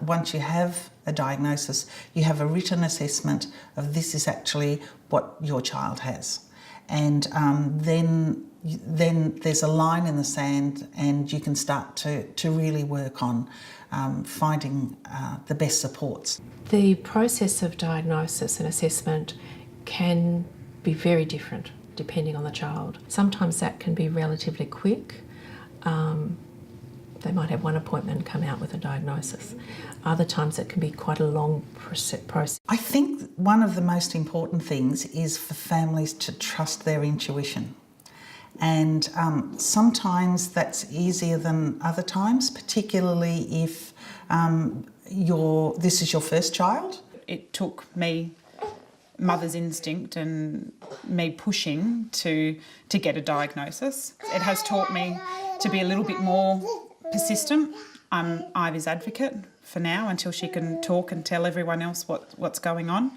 once you have a diagnosis, you have a written assessment of this is actually what your child has. And then there's a line in the sand, and you can start to really work on finding the best supports. The process of diagnosis and assessment can be very different depending on the child. Sometimes that can be relatively quick. They might have one appointment and come out with a diagnosis. Other times it can be quite a long process. I think one of the most important things is for families to trust their intuition. And sometimes that's easier than other times, particularly if this is your first child. It took me, mother's instinct and me pushing to get a diagnosis. It has taught me to be a little bit more persistent. I'm Ivy's advocate for now until she can talk and tell everyone else what's going on.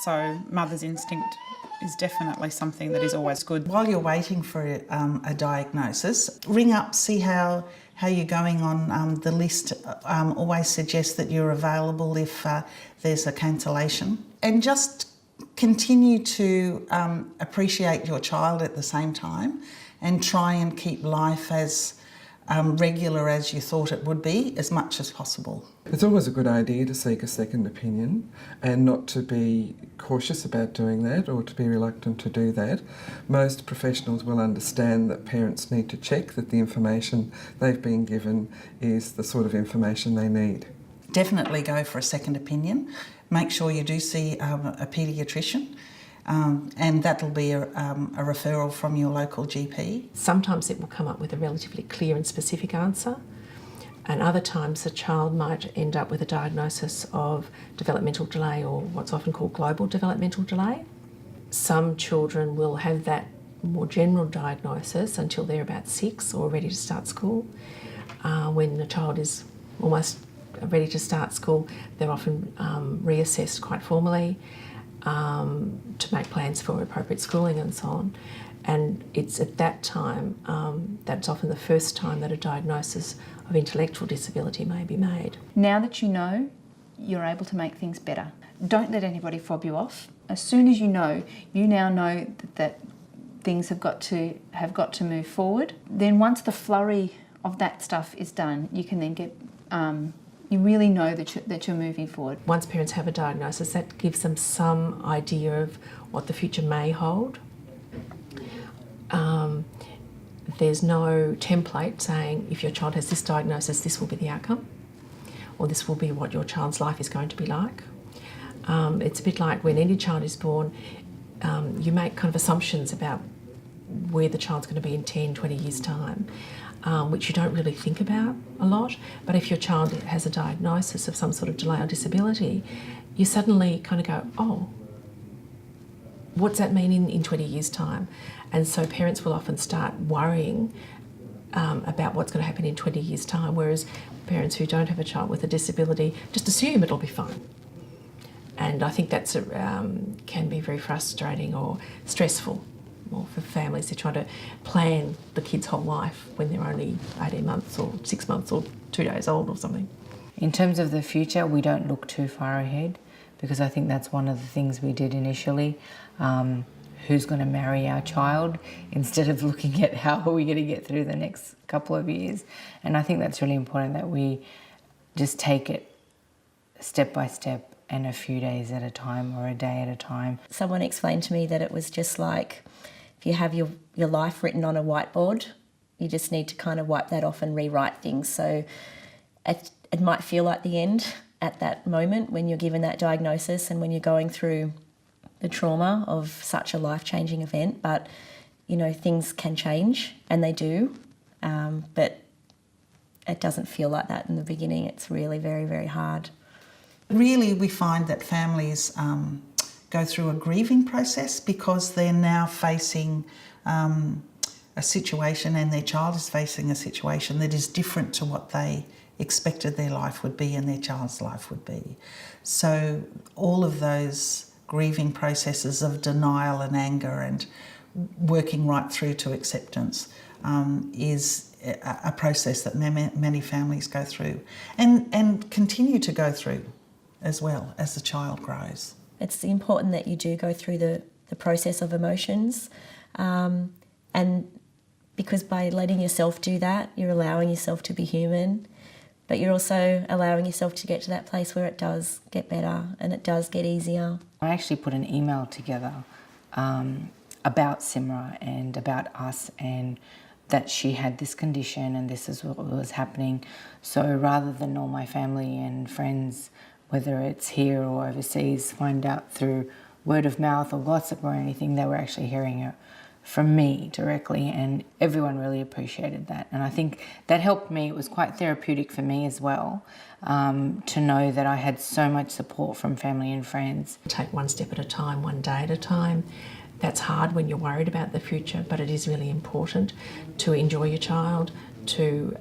So mother's instinct is definitely something that is always good. While you're waiting for a diagnosis, ring up, see how you're going on the list. Always suggest that you're available if there's a cancellation. And just continue to appreciate your child at the same time, and try and keep life as regular as you thought it would be as much as possible. It's always a good idea to seek a second opinion and not to be cautious about doing that or to be reluctant to do that. Most professionals will understand that parents need to check that the information they've been given is the sort of information they need. Definitely go for a second opinion. Make sure you do see a paediatrician. And that'll be a referral from your local GP. Sometimes it will come up with a relatively clear and specific answer, and other times the child might end up with a diagnosis of developmental delay, or what's often called global developmental delay. Some children will have that more general diagnosis until they're about 6 or ready to start school. When the child is almost ready to start school, they're often reassessed quite formally to make plans for appropriate schooling and so on. And it's at that time, that's often the first time that a diagnosis of intellectual disability may be made. Now that you know, you're able to make things better. Don't let anybody fob you off. As soon as you now know that things have got to move forward. Then once the flurry of that stuff is done, you can then get you really know that you're moving forward. Once parents have a diagnosis, that gives them some idea of what the future may hold. There's no template saying if your child has this diagnosis, this will be the outcome, or this will be what your child's life is going to be like. It's a bit like when any child is born, you make kind of assumptions about where the child's going to be in 10, 20 years' time. Which you don't really think about a lot. But if your child has a diagnosis of some sort of delay or disability, you suddenly kind of go, oh, what's that mean in 20 years' time? And so parents will often start worrying about what's going to happen in 20 years' time, whereas parents who don't have a child with a disability just assume it'll be fine. And I think that's can be very frustrating or stressful. Or for families, they're trying to plan the kid's whole life when they're only 18 months or 6 months or 2 days old or something. In terms of the future, we don't look too far ahead, because I think that's one of the things we did initially. Who's going to marry our child, instead of looking at how are we going to get through the next couple of years. And I think that's really important, that we just take it step by step and a few days at a time or a day at a time. Someone explained to me that it was just like if you have your life written on a whiteboard, you just need to kind of wipe that off and rewrite things. So it might feel like the end at that moment when you're given that diagnosis and when you're going through the trauma of such a life-changing event, but you know, things can change, and they do, but it doesn't feel like that in the beginning. It's really very, very hard. Really, we find that families go through a grieving process because they're now facing a situation, and their child is facing a situation that is different to what they expected their life would be and their child's life would be. So all of those grieving processes of denial and anger and working right through to acceptance is a process that many families go through and continue to go through as well as the child grows. It's important that you do go through the process of emotions, and because by letting yourself do that, you're allowing yourself to be human, but you're also allowing yourself to get to that place where it does get better and it does get easier. I actually put an email together about Simra and about us, and that she had this condition and this is what was happening. So rather than all my family and friends, whether it's here or overseas, find out through word of mouth or gossip or anything, they were actually hearing it from me directly, and everyone really appreciated that. And I think that helped me. It was quite therapeutic for me as well, to know that I had so much support from family and friends. Take one step at a time, one day at a time. That's hard when you're worried about the future, but it is really important to enjoy your child, to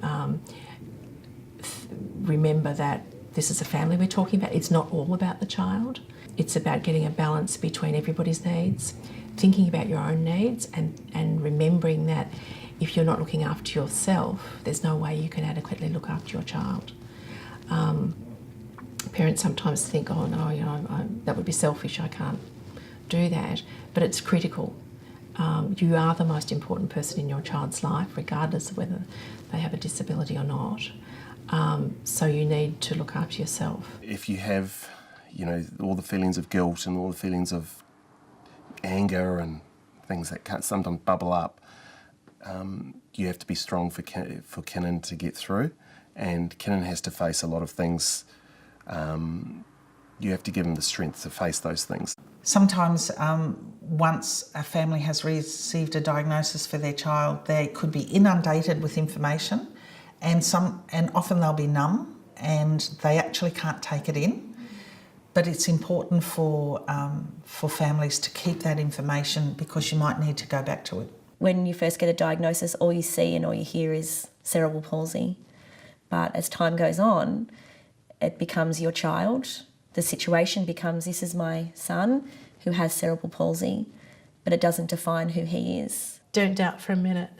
remember that this is a family we're talking about. It's not all about the child. It's about getting a balance between everybody's needs, thinking about your own needs, and remembering that if you're not looking after yourself, there's no way you can adequately look after your child. Parents sometimes think, oh no, you know, that would be selfish, I can't do that, but it's critical. You are the most important person in your child's life, regardless of whether they have a disability or not. So you need to look after yourself. If you have, you know, all the feelings of guilt and all the feelings of anger and things that can sometimes bubble up, you have to be strong for Kinnan to get through, and Kinnan has to face a lot of things. You have to give him the strength to face those things. Sometimes once a family has received a diagnosis for their child, they could be inundated with information, and often they'll be numb and they actually can't take it in. But it's important for families to keep that information, because you might need to go back to it. When you first get a diagnosis, all you see and all you hear is cerebral palsy. But as time goes on, it becomes your child. The situation becomes, this is my son who has cerebral palsy, but it doesn't define who he is. Don't doubt for a minute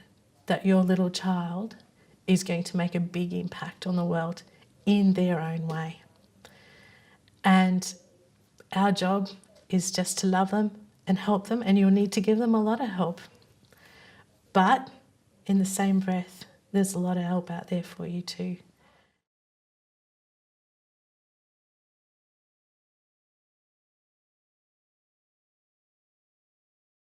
that your little child is going to make a big impact on the world in their own way. And our job is just to love them and help them, and you'll need to give them a lot of help. But in the same breath, there's a lot of help out there for you too.